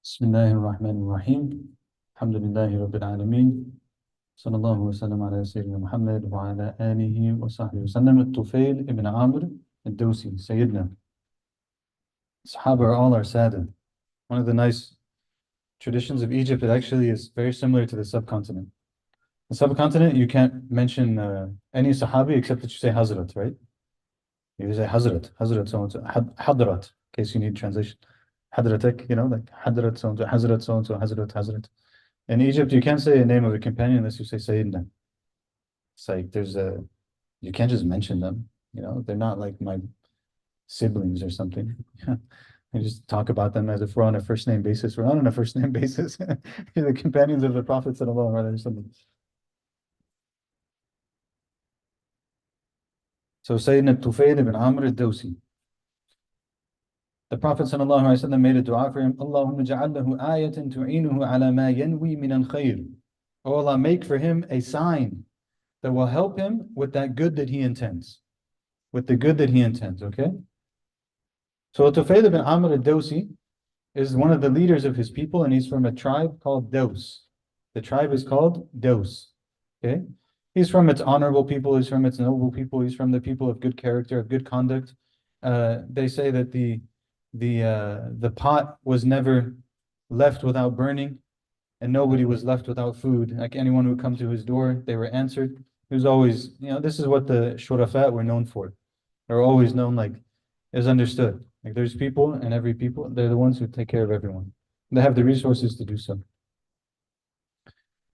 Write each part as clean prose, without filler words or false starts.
بسم الله الرحمن الرحيم الحمد لله رب العالمين صلى الله وسلم على سيدنا محمد وعلى آله وصحبه وسلم. الطفيل ibn Amr al-Dawsi, Sayyidina. Sahaba are Sada. One of the nice traditions of Egypt, it actually is very similar to the subcontinent. The subcontinent, you can't mention any Sahabi except that you say Hazrat, right? You say Hazrat, Hazrat so-and-so, Hadrat, in case you need translation. Hadratek, like Hadrat so-and-so, Hazrat so-and-so, Hazrat, Hazrat. In Egypt, you can't say a name of a companion unless you say Sayyidina. It's like you can't just mention them. They're not like my siblings or something. You just talk about them as if we're on a first name basis. We're not on a first name basis. You're the companions of the Prophet sallallahu alaihi wasallam. So Sayyidina Tufayl ibn Amr al-Dawsi. The Prophet sallallahu alaihi wasallam made a dua for him. Allahumma ja'allahu ayatan tu'inuhu ala ma yanwi min al-khayr. Oh Allah, make for him a sign that will help him with that good that he intends. With the good that he intends, okay? So Tufayl ibn Amr al-Dawsi is one of the leaders of his people, and he's from a tribe called Daws. The tribe is called Daws, okay? He's from its honorable people, he's from its noble people, he's from the people of good character, of good conduct. They say that the pot was never left without burning, and nobody was left without food. Like anyone who would come to his door, they were answered. He was always, this is what the shurafat were known for. They're always known, like, is understood. Like there's people, and every people, they're the ones who take care of everyone. They have the resources to do so.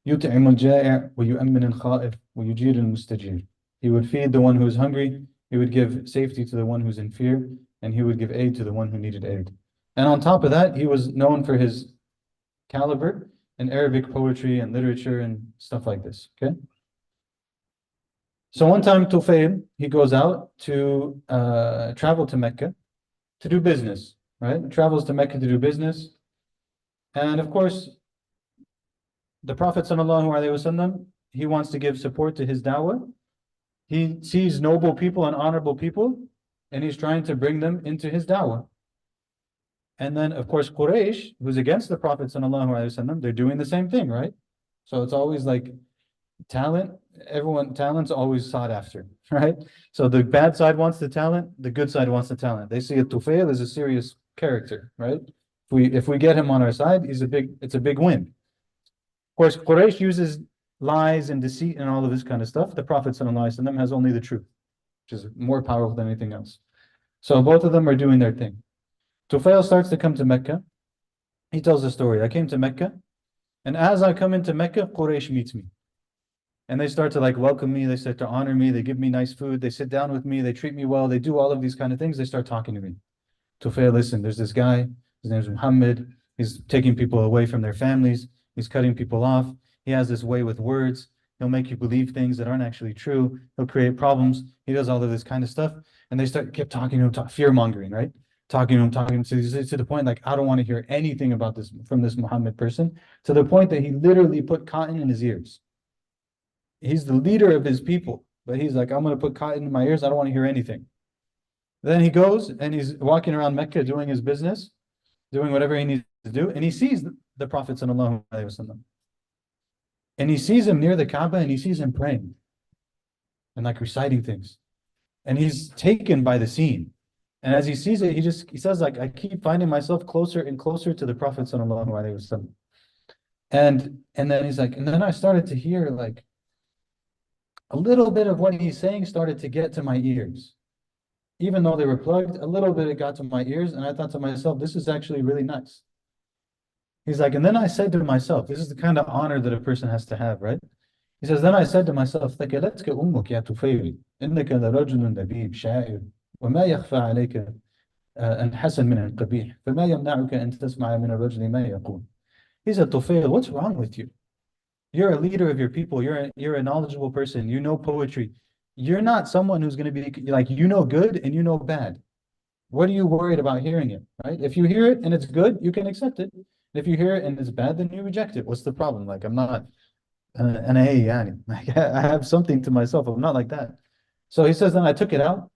يُطْعِمُ الْجَائِعَ وَيُؤَمِّنُ الْخَائِفَ وَيُجِيرُ الْمُسْتَجِيرَ. He would feed the one who is hungry, he would give safety to the one who's in fear, and he would give aid to the one who needed aid. And on top of that, he was known for his caliber in Arabic poetry and literature and stuff like this, okay? So one time Tufayl, he goes out to travel to Mecca to do business, right? He travels to Mecca to do business. And of course, the Prophet ﷺ, he wants to give support to his da'wah. He sees noble people and honorable people, and he's trying to bring them into his da'wah. And then, of course, Quraysh, who's against the Prophet ﷺ, they're doing the same thing, right? So it's always like talent's always sought after, right? So the bad side wants the talent, the good side wants the talent. They see a Tufayl as a serious character, right? If we get him on our side, it's a big win. Of course, Quraysh uses lies and deceit and all of this kind of stuff. The Prophet ﷺ has only the truth, which is more powerful than anything else. So both of them are doing their thing. Tufayl starts to come to Mecca. He tells the story. I came to Mecca, and as I come into Mecca, Quraysh meets me. And they start to welcome me, they start to honor me, they give me nice food, they sit down with me, they treat me well, they do all of these kind of things, they start talking to me. Tufayl, listen, there's this guy, his name is Muhammad, he's taking people away from their families, he's cutting people off, he has this way with words, he'll make you believe things that aren't actually true, he'll create problems, he does all of this kind of stuff. And they kept talking to him, fear-mongering, right? Talking to the point, I don't want to hear anything about this from this Muhammad person, to the point that he literally put cotton in his ears. He's the leader of his people, but he's like, I'm going to put cotton in my ears. I don't want to hear anything. Then he goes and he's walking around Mecca doing his business, doing whatever he needs to do. And he sees the Prophet sallallahu alaihi wasallam. And he sees him near the Kaaba, and he sees him praying and reciting things. And he's taken by the scene. And as he sees it, he says, I keep finding myself closer and closer to the Prophet sallallahu alaihi wasallam. And then he's like, and then I started to hear a little bit of what he's saying started to get to my ears. Even though they were plugged, a little bit it got to my ears, and I thought to myself, this is actually really nice. He's like, and then I said to myself, this is the kind of honor that a person has to have, right? He says, then I said to myself, ثَكَلَتْكَ أُمُّكَ يَا تُفَيْلِ إِنَّكَ لَرَجُلٌ لَبِيبٌ شَاعِرٌ وَمَا يَخْفَى عَلَيْكَ أَنْ حَسَنْ مِنَ الْقَبِيحِ فَمَا يَمْنَعُكَ أَنْ تَسْمَعَ مِنَ الرَّجُلِ مَا يَقُولُ. He said, Tufayl, what's wrong with you? You're a leader of your people. You're a knowledgeable person. You know poetry. You're not someone who's going to be you know good and you know bad. What are you worried about hearing it, right? If you hear it and it's good, you can accept it. If you hear it and it's bad, then you reject it. What's the problem? I'm not I have something to myself. I'm not like that. So he says, then I took it out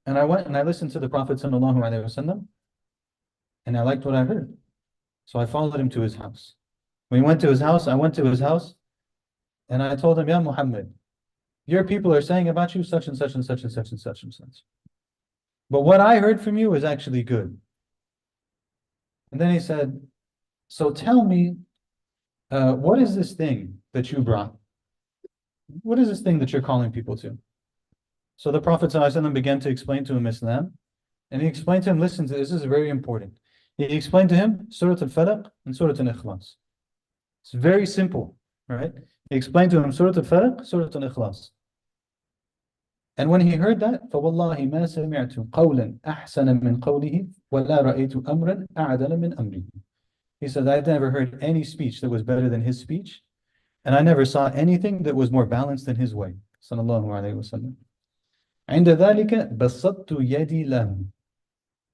and I went and I listened to the Prophet sallallahu alaihi wasallam, and I liked what I heard. So I followed him to his house. When he went to his house, I went to his house and I told him, Ya Muhammad, your people are saying about you such and such and such and such and such and such. But what I heard from you is actually good. And then he said, so tell me, what is this thing that you brought? What is this thing that you're calling people to? So the Prophet ﷺ began to explain to him Islam. And he explained to him, listen, this is very important. He explained to him Surah Al-Falaq and Surah Al-Ikhlas. It's very simple, right? He explained to him Surah Al-Falaq, Surah Al-Ikhlas. And when he heard that, فَوَاللَّهِ مَا سَمِعْتُ قَوْلًا أَحْسَنَ مِنْ قَوْلِهِ وَلَا رَأَيْتُ أَمْرًا أَعْدَلَ مِنْ أَمْرِهِ. He said, I've never heard any speech that was better than his speech, and I never saw anything that was more balanced than his way. Sallallahu alayhi wa sallam. عند ذلك بسطت يدي له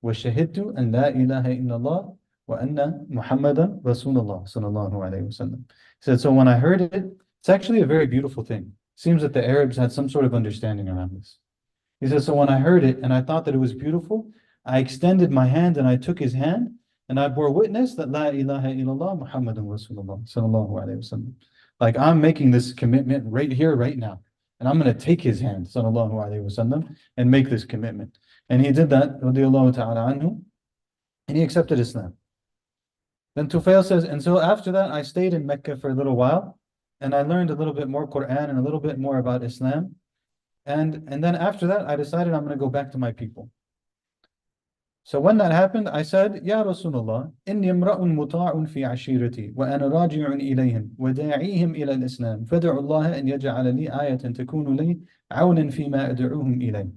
وشهدت أن لا إله إلا الله وأن محمدا رسول الله صلى الله عليه وسلم. He said, so when I heard it, it's actually a very beautiful thing. Seems that the Arabs had some sort of understanding around this. He says, so when I heard it and I thought that it was beautiful, I extended my hand and I took his hand and I bore witness that La ilaha illallah Muhammadun Rasulullah sallallahu alayhi wasallam. Like I'm making this commitment right here, right now. And I'm going to take his hand, sallallahu alayhi wasallam, and make this commitment. And he did that, radiallahu ta'ala anhu, and he accepted Islam. Then Tufayl says, and so after that, I stayed in Mecca for a little while, and I learned a little bit more Quran and a little bit more about Islam. And then after that, I decided I'm going to go back to my people. So when that happened, I said, Ya Rasulullah, inni imra'un muta'un fi ashirati, wa ana raji'un ilayhim, wa da'ihim ila al-Islam, fad'u Allah an yaj'ala li ayatan takunu li 'awnan fi ma ad'uhum ilayh.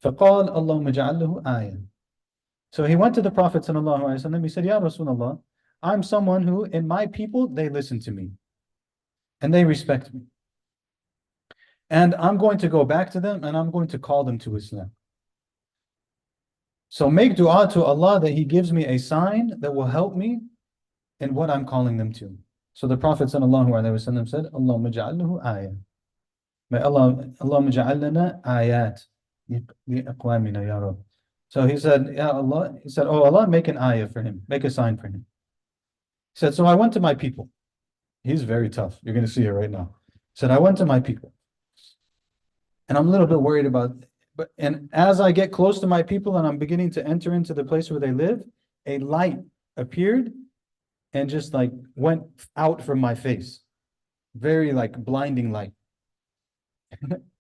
فقال اللهم اجعل له آية. So he went to the Prophet sallallahu alaihi wasallam. He said, Ya Rasulullah, I'm someone who, in my people, they listen to me and they respect me. And I'm going to go back to them and I'm going to call them to Islam. So make dua to Allah that He gives me a sign that will help me in what I'm calling them to. So the Prophet sallallahu alaihi wasallam said, Allahumma ja'al lahu ayah. May Allahumma ja'al lana ayat li aqwamina ya Rabb. So he said, Ya Allah, he said, oh Allah, make an ayah for him, make a sign for him. He said, so I went to my people. He's very tough. You're going to see it right now. He said, I went to my people. And I'm a little bit worried about, and as I get close to my people and I'm beginning to enter into the place where they live, a light appeared and just like went out from my face. Very like blinding light.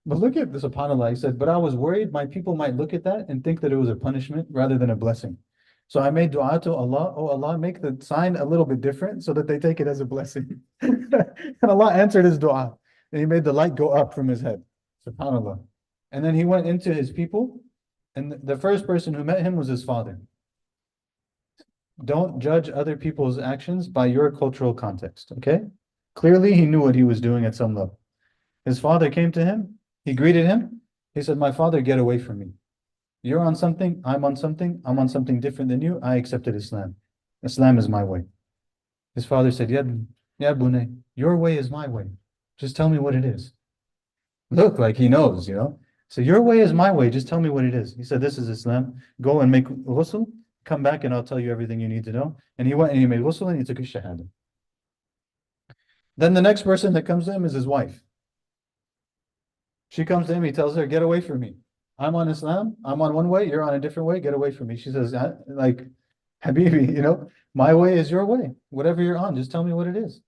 But look at this, subhanAllah. He said, but I was worried my people might look at that and think that it was a punishment rather than a blessing. So I made dua to Allah, oh Allah, make the sign a little bit different so that they take it as a blessing. And Allah answered his dua. And He made the light go up from his head. SubhanAllah. And then he went into his people, and the first person who met him was his father. Don't judge other people's actions by your cultural context, okay? Clearly, he knew what he was doing at some level. His father came to him, he greeted him, he said, my father, get away from me. You're on something, I'm on something different than you, I accepted Islam. Islam is my way. His father said, Ya bunay, your way is my way. Just tell me what it is. Look, like he knows, you know. So your way is my way, just tell me what it is. He said, this is Islam. Go and make ghusl, come back and I'll tell you everything you need to know. And he went and he made ghusl and he took his shahada. Then the next person that comes to him is his wife. She comes to him, he tells her, get away from me. I'm on Islam, I'm on one way, you're on a different way, get away from me. She says, like, Habibi, you know, my way is your way. Whatever you're on, just tell me what it is.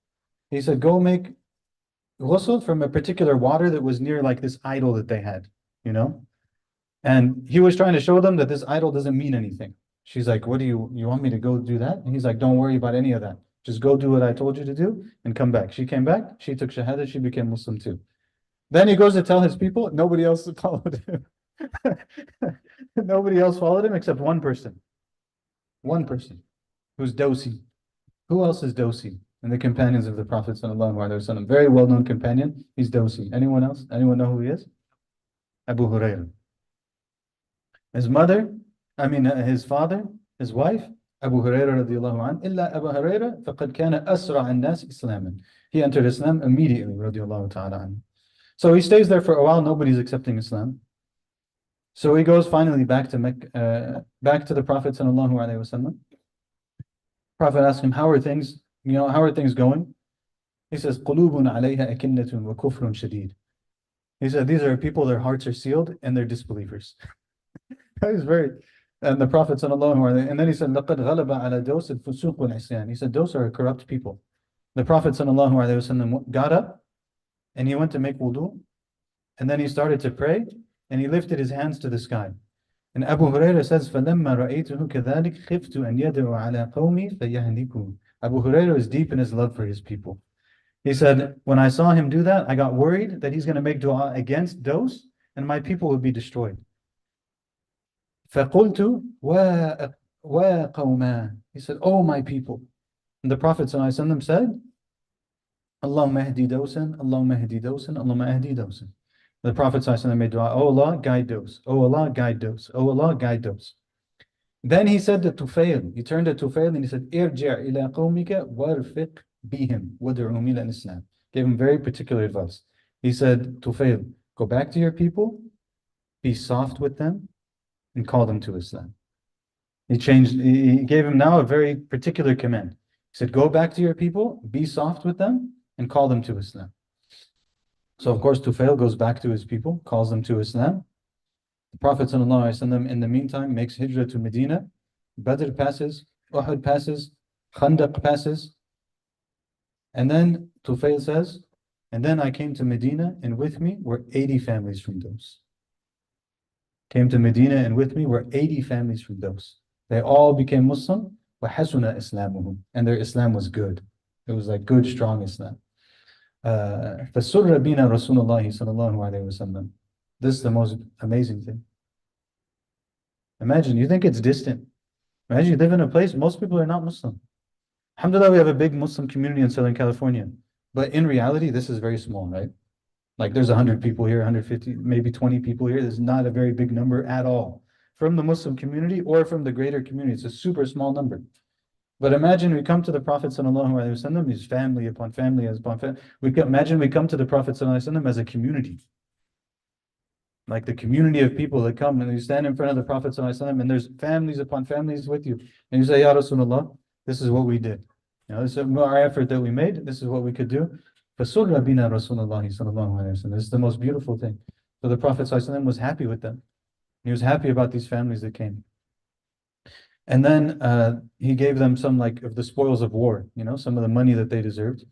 He said, go make ghusl from a particular water that was near like this idol that they had, you know? And he was trying to show them that this idol doesn't mean anything. She's like, what do you want me to go do that? And he's like, don't worry about any of that. Just go do what I told you to do and come back. She came back, she took shahada, she became Muslim too. Then he goes to tell his people, nobody else followed him. Nobody else followed him except one person. One person who's Dawsi. Who else is Dawsi? And the companions of the Prophet sallallahu alaihi wasallam. Very well-known companion. He's Dawsi. Anyone else? Anyone know who he is? Abu Hurairah. His mother, his father, his wife, Abu Hurairah radiallahu anh. Illa Abu Hurairah faqad kana asra' an-nas islaman. He entered Islam immediately radiallahu ta'ala anh. So he stays there for a while. Nobody's accepting Islam. So he goes finally back to Mecca, back to the Prophet sallallahu alaihi wasallam. Prophet asked him, how are things, how are things going? He says, قُلُوبٌ عَلَيْهَا أَكِنَّةٌ وَكُفْرٌ شَدِيدٌ. He said, these are people, their hearts are sealed and they're disbelievers. That is very, and the Prophet sallallahu alaihi, and then he said, لَقَدْ غَلَبَ عَلَى دَوْسِ الْفُسُوقُ وَالْعِصْيَانِ. He said, those are corrupt people. The Prophet sallallahu alaihi wasallam got up and he went to make wudu, and then he started to pray, and he lifted his hands to the sky. And Abu Hurairah says, فَلَمَّا رَأَيْتُهُ كَذَلِكَ خِفْتُ أَنْ يَدْعُ عَلَى قَوْمِي فَيَهْلِكُونَ. Abu Hurairah is deep in his love for his people. He said, when I saw him do that, I got worried that he's going to make dua against Dos, and my people would be destroyed. فَقُلْتُ وَقَوْمَا. He said, oh my people. And the Prophet ﷺ said, Allahumma ahdi Dosan, Allahumma ahdi Dosan, Allahumma ahdi Dosan. The Prophet ﷺ made dua, oh Allah, guide Dos. Oh Allah, guide Dos. Oh Allah, guide Dos. Then he said to Tufayl, he turned to Tufayl and he said, Irji' ila qawmika warfiq bihim wad'uhum ila al-Islam. Gave him very particular advice. He said, Tufayl, go back to your people, be soft with them, and call them to Islam. He gave him now a very particular command. He said, go back to your people, be soft with them, and call them to Islam. So of course Tufayl goes back to his people, calls them to Islam. The Prophet ﷺ in the meantime makes hijrah to Medina. Badr passes, Uhud passes, Khandaq passes. And then Tufayl says, and then I came to Medina, and with me were 80 families from Dos. Came to Medina, and with me were 80 families from Dos. They all became Muslim, وَحَسُنَ إِسْلَامُهُم, and their Islam was good. It was like good, strong Islam. فَسُرَّ بِنَا رَسُولُ اللَّهِ صَلَى اللَّهُ عَلَيْهِ وَسَلَّمَ. This is the most amazing thing. Imagine, you think it's distant. Imagine you live in a place, most people are not Muslim. Alhamdulillah, we have a big Muslim community in Southern California. But in reality, this is very small, right? Like there's 100 people here, 150, maybe 20 people here. There's not a very big number at all from the Muslim community or from the greater community. It's a super small number. But imagine we come to the Prophet sallallahu alaihi wasallam, his family upon family upon family. Imagine we come to the Prophet sallallahu alaihi wasallam as a community. Like the community of people that come and you stand in front of the Prophet sallallahu alaihi wasallam and there's families upon families with you. And you say, Ya Rasulullah, this is what we did. This is our effort that we made. This is what we could do. فَسُرَّ بِنَا رَسُولُ اللَّهِ صَلَى اللَّهُ عَلَيْهِ وَسَلَّم. This is the most beautiful thing. So the Prophet sallallahu alaihi wasallam was happy with them. He was happy about these families that came. And then he gave them some of the spoils of war, some of the money that they deserved.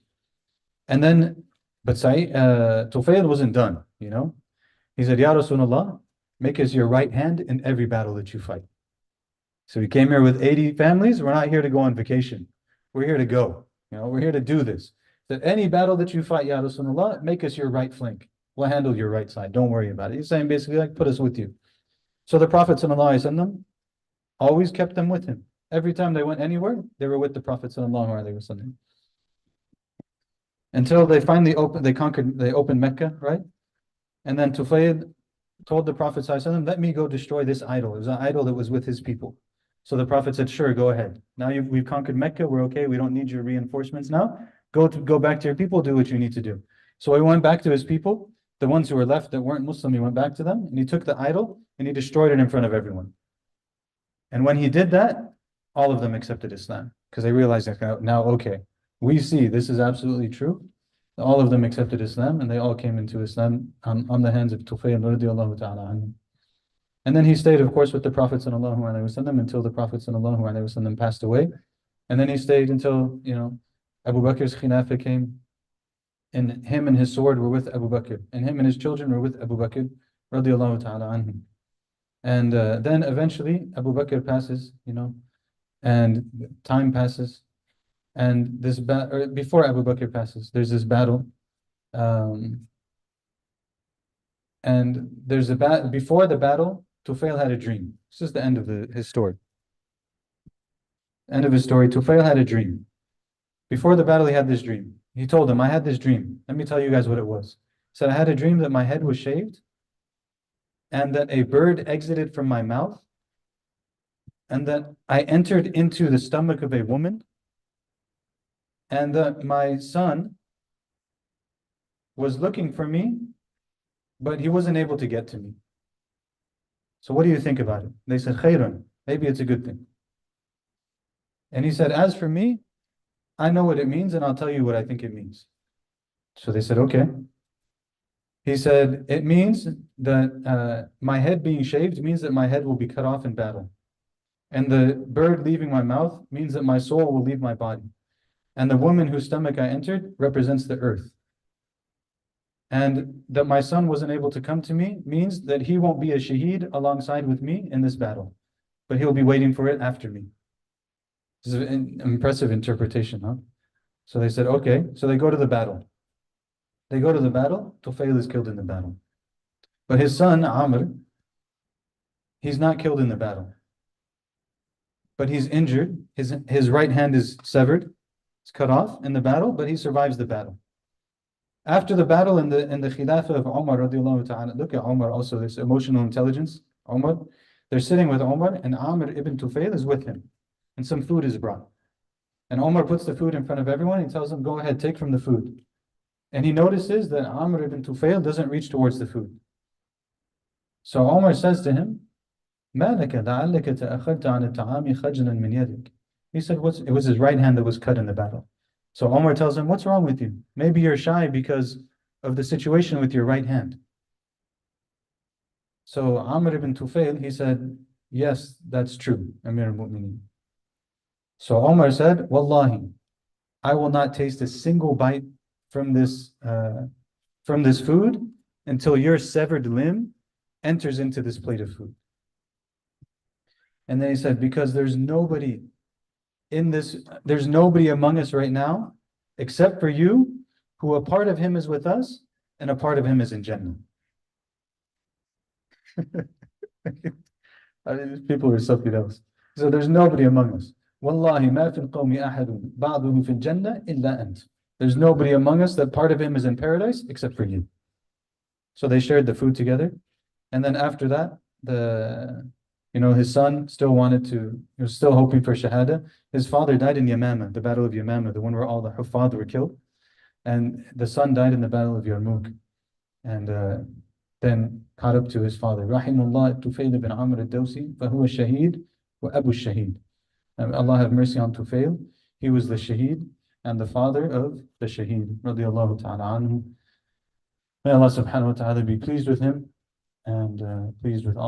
And then, but Tufayl wasn't done, He said, Ya Rasulullah, make us your right hand in every battle that you fight. So we came here with 80 families. We're not here to go on vacation. We're here to go. We're here to do this. That any battle that you fight, Ya Rasulullah, make us your right flank. We'll handle your right side. Don't worry about it. He's saying basically put us with you. So the Prophet ﷺ always kept them with him. Every time they went anywhere, they were with the Prophet ﷺ. Until they finally opened Mecca, right? And then Tufayl told the Prophet ﷺ, let me go destroy this idol. It was an idol that was with his people. So the Prophet said, sure, go ahead. Now we've conquered Mecca, we're okay, we don't need your reinforcements now. Go back to your people, do what you need to do. So he went back to his people, the ones who were left that weren't Muslim, he went back to them, and he took the idol, and he destroyed it in front of everyone. And when he did that, all of them accepted Islam, because they realized that now, okay, we see this is absolutely true. All of them accepted Islam, and they all came into Islam on the hands of Tufayl radiallahu ta'ala anhu. And then he stayed, of course, with the Prophet sallallahu alaihi wasallam until the Prophet sallallahu alaihi wasallam passed away. And then he stayed until, Abu Bakr's Khilafah came, and him and his sword were with Abu Bakr, and him and his children were with Abu Bakr radiallahu ta'ala anhu. And then eventually Abu Bakr passes, and time passes. And this before Abu Bakr passes, there's this battle. And there's before the battle, Tufayl had a dream. This is the end of his story. End of his story, Tufayl had a dream. Before the battle, he had this dream. He told them, I had this dream. Let me tell you guys what it was. He said, I had a dream that my head was shaved, and that a bird exited from my mouth, and that I entered into the stomach of a woman, and that my son was looking for me, but he wasn't able to get to me. So what do you think about it? They said, Khayrun, maybe it's a good thing. And he said, as for me, I know what it means and I'll tell you what I think it means. So they said, okay. He said, it means that my head being shaved means that my head will be cut off in battle. And the bird leaving my mouth means that my soul will leave my body. And the woman whose stomach I entered represents the earth. And that my son wasn't able to come to me means that he won't be a shaheed alongside with me in this battle, but he'll be waiting for it after me. This is an impressive interpretation, huh? So they said, okay. So they go to the battle. They go to the battle. Tufayl is killed in the battle. But his son, Amr, he's not killed in the battle. But he's injured. His right hand is severed. It's cut off in the battle, but he survives the battle. After the battle in the Khilafah of Umar radiallahu ta'ala, look at Umar also, this emotional intelligence. Umar, they're sitting with Umar, and Amr ibn Tufayl is with him. And some food is brought. And Umar puts the food in front of everyone. He tells them, go ahead, take from the food. And he notices that Amr ibn Tufayl doesn't reach towards the food. So Umar says to him, مَا لَكَ لَعَلَّكَ تَأَخَذْتَ عَنِ الطَّعَامِ خَجْلًا مِنْ يَدِكَ. He said, it was his right hand that was cut in the battle. So Umar tells him, what's wrong with you? Maybe you're shy because of the situation with your right hand. So Amr ibn Tufayl, he said, yes, that's true, Amir al-Mu'mineen. So Umar said, Wallahi, I will not taste a single bite from this food until your severed limb enters into this plate of food. And then he said, because there's nobody among us right now, except for you, who a part of him is with us, and a part of him is in Jannah. I mean, these people are something else. So there's nobody among us. Wallahi ma fil qawmi ahadun ba'duhu fil jannah illa ant. There's nobody among us that part of him is in paradise except for you. So they shared the food together. And then after that, his son he was still hoping for Shahada. His father died in Yamama, the Battle of Yamama, the one where all the Huffaz were killed. And the son died in the Battle of Yarmouk. And then caught up to his father. Rahimullah Tufayl ibn Amr al-Dawsi, fahuwa shaheed wa abu shaheed. Allah have mercy on Tufayl. He was the shaheed and the father of the shaheed. Radiallahu ta'ala anhu. May Allah subhanahu wa ta'ala be pleased with him and pleased with all of